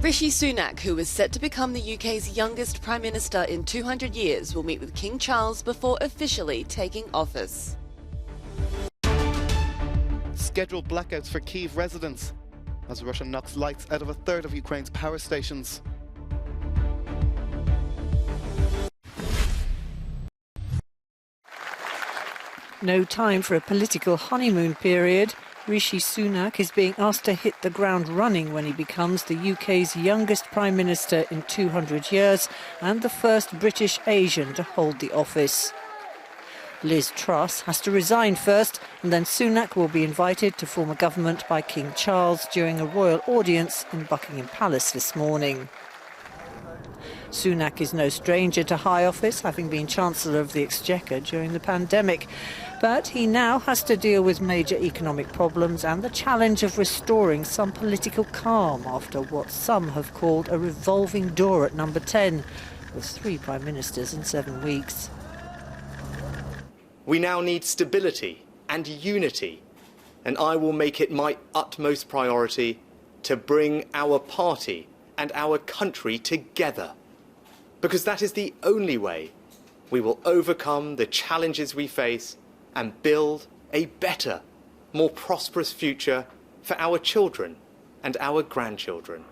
Rishi Sunak, who is set to become the UK's youngest Prime Minister in 200 years, will meet with King Charles before officially taking office. Scheduled blackouts for Kyiv residents as Russia knocks lights out of a third of Ukraine's power stations. No time for a political honeymoon period. Rishi Sunak is being asked to hit the ground running when he becomes the UK's youngest Prime Minister in 200 years and the first British Asian to hold the office. Liz Truss has to resign first, and then Sunak will be invited to form a government by King Charles during a royal audience in Buckingham Palace this morning. Sunak is no stranger to high office, having been Chancellor of the Exchequer during the pandemic. But he now has to deal with major economic problems and the challenge of restoring some political calm after what some have called a revolving door at number 10, with 3 Prime Ministers in 7 weeks. We now need stability and unity, and I will make it my utmost priority to bring our party and our country together, because that is the only way we will overcome the challenges we face and build a better, more prosperous future for our children and our grandchildren.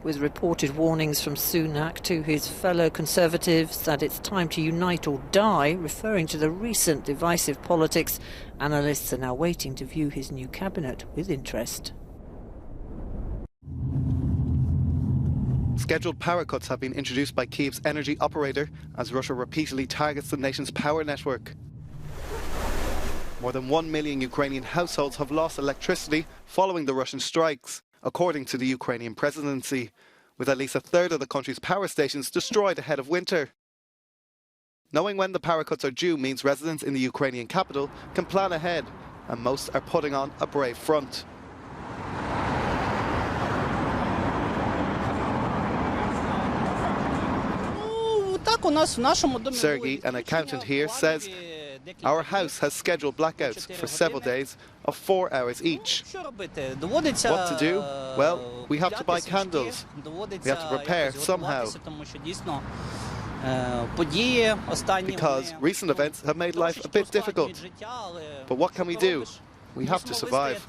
With reported warnings from Sunak to his fellow Conservatives that it's time to unite or die, referring to the recent divisive politics, analysts are now waiting to view his new cabinet with interest. Scheduled power cuts have been introduced by Kyiv's energy operator as Russia repeatedly targets the nation's power network. More than 1 million Ukrainian households have lost electricity following the Russian strikes, according to the Ukrainian presidency, with at least a third of the country's power stations destroyed ahead of winter. Knowing when the power cuts are due means residents in the Ukrainian capital can plan ahead, and most are putting on a brave front. Sergei, an accountant here, says our house has scheduled blackouts for several days of 4 hours each. What to do? Well, we have to buy candles. We have to prepare somehow. Because recent events have made life a bit difficult. But what can we do? We have to survive.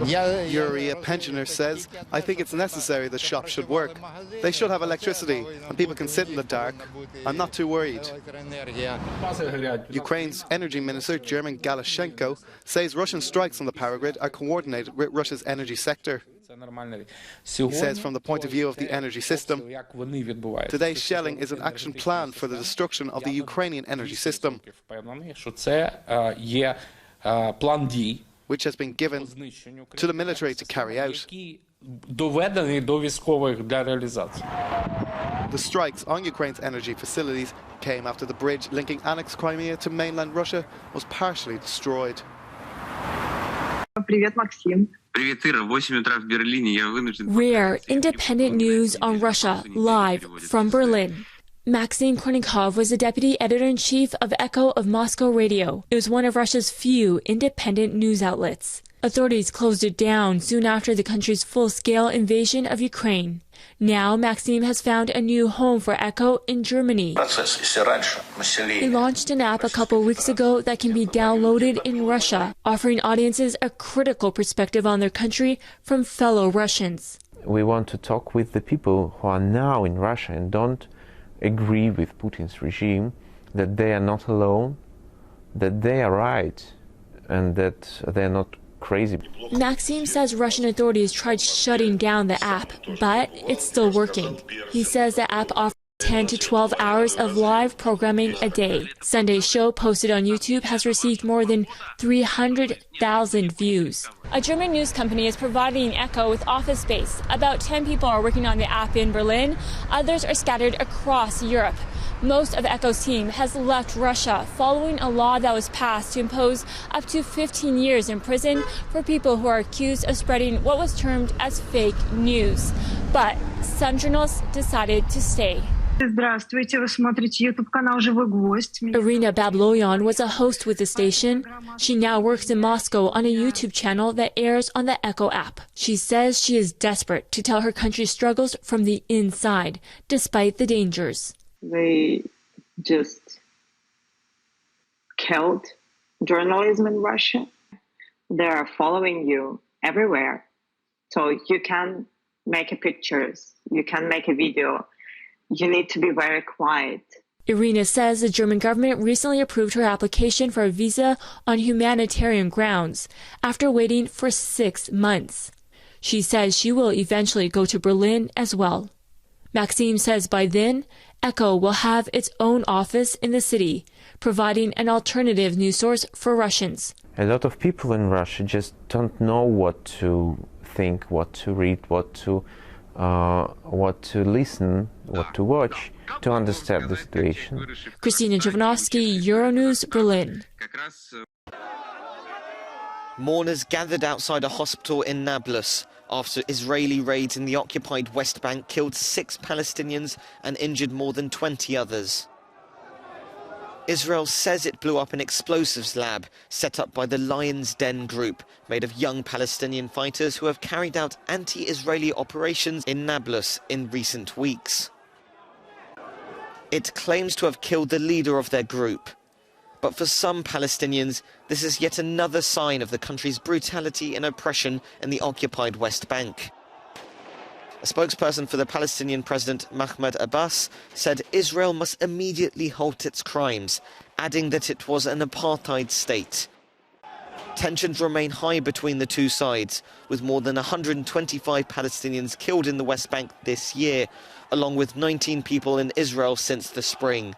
Yuri, a pensioner, says, I think it's necessary that shops should work. They should have electricity and people can sit in the dark. I'm not too worried. Ukraine's energy minister, German Galashenko, says Russian strikes on the power grid are coordinated with Russia's energy sector. He says from the point of view of the energy system, today's shelling is an action plan for the destruction of the Ukrainian energy system, which has been given to the military to carry out. The strikes on Ukraine's energy facilities came after the bridge linking annexed Crimea to mainland Russia was partially destroyed. Rare independent news on Russia, live from Berlin. Maxim Kornikov was the deputy editor-in-chief of Echo of Moscow Radio. It was one of Russia's few independent news outlets. Authorities closed it down soon after the country's full-scale invasion of Ukraine. Now, Maxim has found a new home for Echo in Germany. They launched an app a couple weeks ago that can be downloaded in Russia, offering audiences a critical perspective on their country from fellow Russians. We want to talk with the people who are now in Russia and don't agree with Putin's regime, that they are not alone, that they are right, and that they're not crazy. Maxim says Russian authorities tried shutting down the app, but it's still working. He says the app offers 10 to 12 hours of live programming a day. Sunday's show, posted on YouTube, has received more than 300,000 views. A German news company is providing Echo with office space. About 10 people are working on the app in Berlin. Others are scattered across Europe. Most of Echo's team has left Russia following a law that was passed to impose up to 15 years in prison for people who are accused of spreading what was termed as fake news. But some journalists decided to stay. Здравствуйте, вы смотрите YouTube-канал «Живой гвоздь». Irina Babloyan was a host with the station. She now works in Moscow on a YouTube channel that airs on the Echo app. She says she is desperate to tell her country's struggles from the inside, despite the dangers. They just killed journalism in Russia. They are following you everywhere. So you can make pictures, you can make a video. You need to be very quiet. Irina says the German government recently approved her application for a visa on humanitarian grounds after waiting for 6 months. She says she will eventually go to Berlin as well. Maxime says by then, Echo will have its own office in the city, providing an alternative news source for Russians. A lot of people in Russia just don't know what to think, what to read, what to listen, what to watch to understand the situation. Christina Jovanovski, Euronews, Berlin. Mourners gathered outside a hospital in Nablus after Israeli raids in the occupied West Bank killed 6 Palestinians and injured more than 20 others. Israel says it blew up an explosives lab set up by the Lion's Den group, made of young Palestinian fighters who have carried out anti-Israeli operations in Nablus in recent weeks. It claims to have killed the leader of their group. But for some Palestinians, this is yet another sign of the country's brutality and oppression in the occupied West Bank. A spokesperson for the Palestinian President Mahmoud Abbas said Israel must immediately halt its crimes, adding that it was an apartheid state. Tensions remain high between the two sides, with more than 125 Palestinians killed in the West Bank this year, along with 19 people in Israel since the spring.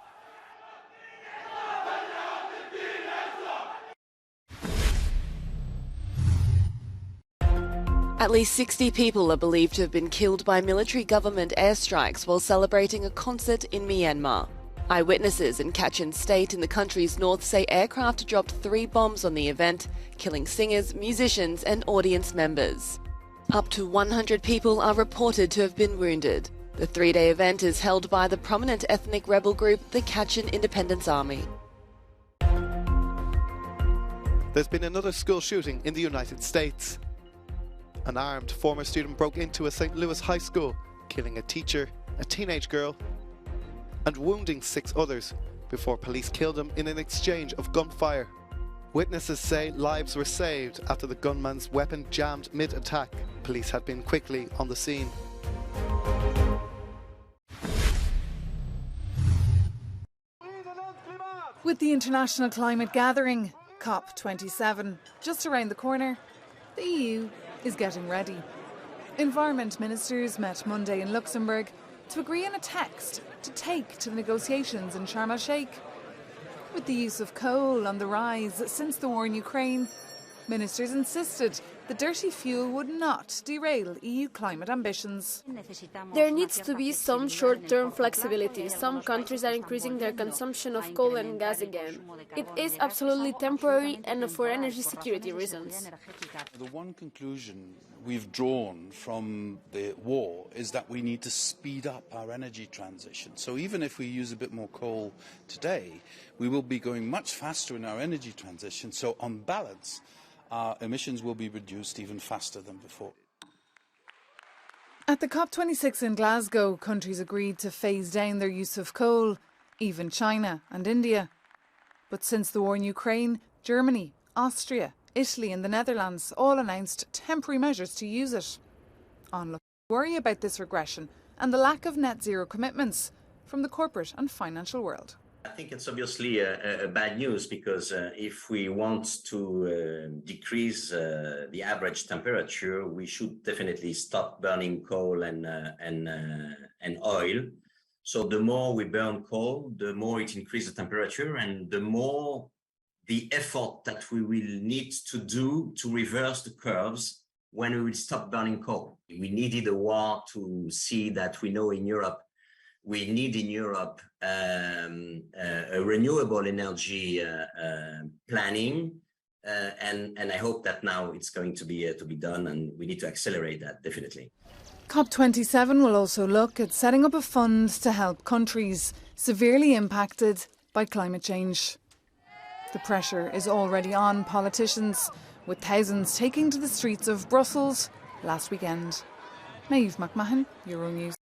At least 60 people are believed to have been killed by military government airstrikes while celebrating a concert in Myanmar. Eyewitnesses in Kachin State in the country's north say aircraft dropped 3 bombs on the event, killing singers, musicians and audience members. Up to 100 people are reported to have been wounded. The 3-day event is held by the prominent ethnic rebel group, the Kachin Independence Army. There's been another school shooting in the United States. An armed former student broke into a St. Louis high school, killing a teacher, a teenage girl, and wounding 6 others before police killed him in an exchange of gunfire. Witnesses say lives were saved after the gunman's weapon jammed mid-attack. Police had been quickly on the scene. With the International Climate Gathering, COP27, just around the corner, the EU is getting ready. Environment ministers met Monday in Luxembourg to agree on a text to take to the negotiations in Sharm el-Sheikh. With the use of coal on the rise since the war in Ukraine, ministers insisted the dirty fuel would not derail EU climate ambitions. There needs to be some short-term flexibility. Some countries are increasing their consumption of coal and gas again. It is absolutely temporary and for energy security reasons. The one conclusion we've drawn from the war is that we need to speed up our energy transition. So even if we use a bit more coal today, we will be going much faster in our energy transition. So on balance, our emissions will be reduced even faster than before. At the COP26 in Glasgow, countries agreed to phase down their use of coal, even China and India. But since the war in Ukraine, Germany, Austria, Italy and the Netherlands all announced temporary measures to use it. Onlookers worry about this regression and the lack of net zero commitments from the corporate and financial world. I think it's obviously a bad news because if we want to decrease the average temperature, we should definitely stop burning coal and oil. So the more we burn coal, the more it increases the temperature and the more the effort that we will need to do to reverse the curves when we will stop burning coal. We needed a war to see that we know in Europe we need in Europe a renewable energy planning and I hope that now it's going to be done, and we need to accelerate that, definitely. COP27 will also look at setting up a fund to help countries severely impacted by climate change. The pressure is already on politicians, with thousands taking to the streets of Brussels last weekend. Maeve McMahon, Euronews.